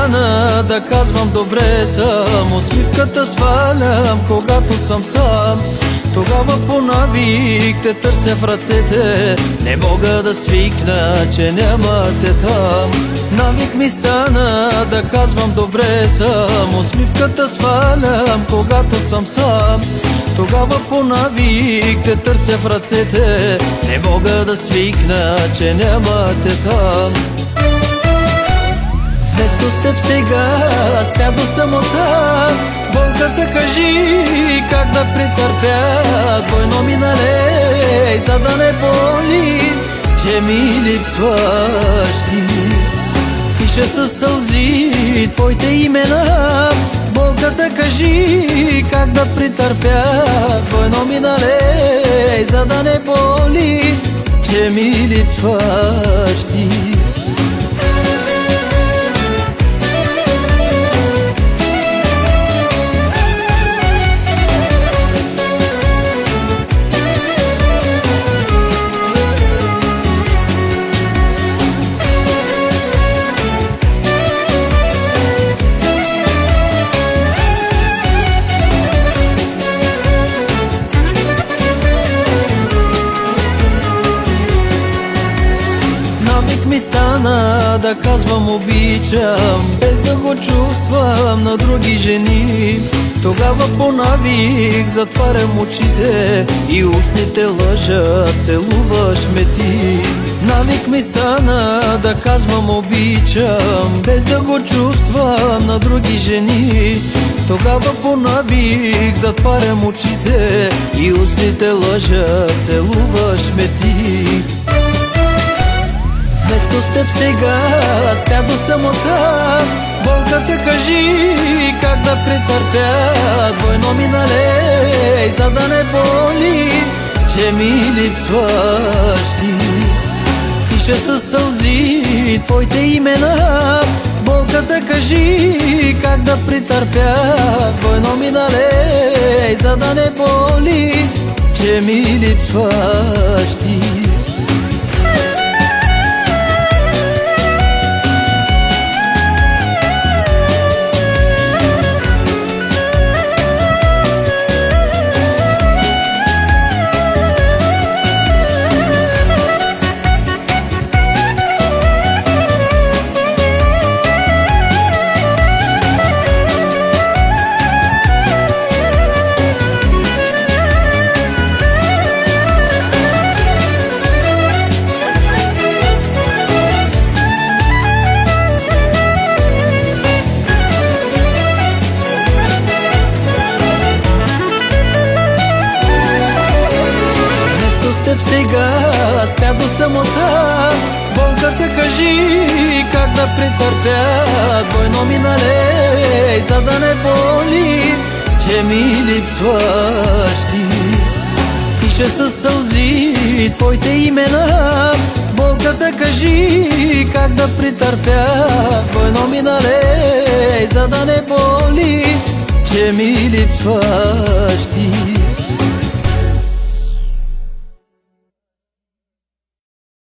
стана да казвам добре съм. Усмивката свалям, когато съм сам. Тогава по навик те търся в ръцете. Не мога да свикна, че няма те там. Навик ми стана да казвам добре съм. Усмивката свалям, когато съм сам. Тогава по навик те търся в ръцете. Не мога да свикна, че няма те там. Вместо с теб сега спя до самота. Болката кажи как да претърпя. Двойно ми налей, за да не боли, че ми липсваш ти. Пиша със сълзи твоите имена. Болката кажи как да претърпя. Двойно ми налей, за да не боли, че ми липсваш ти. Навик ми стана да казвам обичам, без да го чувствам на други жени. Тогава по навик затварям очите и устните лъжат, целуваш ме ти. Навик ми стана да казвам обичам, без да го чувствам на други жени. Тогава по навик затварям очите и устните лъжат, целуваш ме ти. Вместо с теб сега спя до самота. Болката кажи как да претърпя. Двойно ми налей, за да не боли, че ми липсваш ти. Пиша със сълзи твоите имена. Болката кажи как да претърпя. Двойно ми налей, за да не боли, че ми липсваш ти. Сега спя до самота. Болката кажи как да претърпя. Двойно ми налей, за да не боли, че ми липсваш ти. Пиша със сълзи твоите имена. Болката кажи как да претърпя. Двойно ми налей, за да не боли, че ми липсваш ти.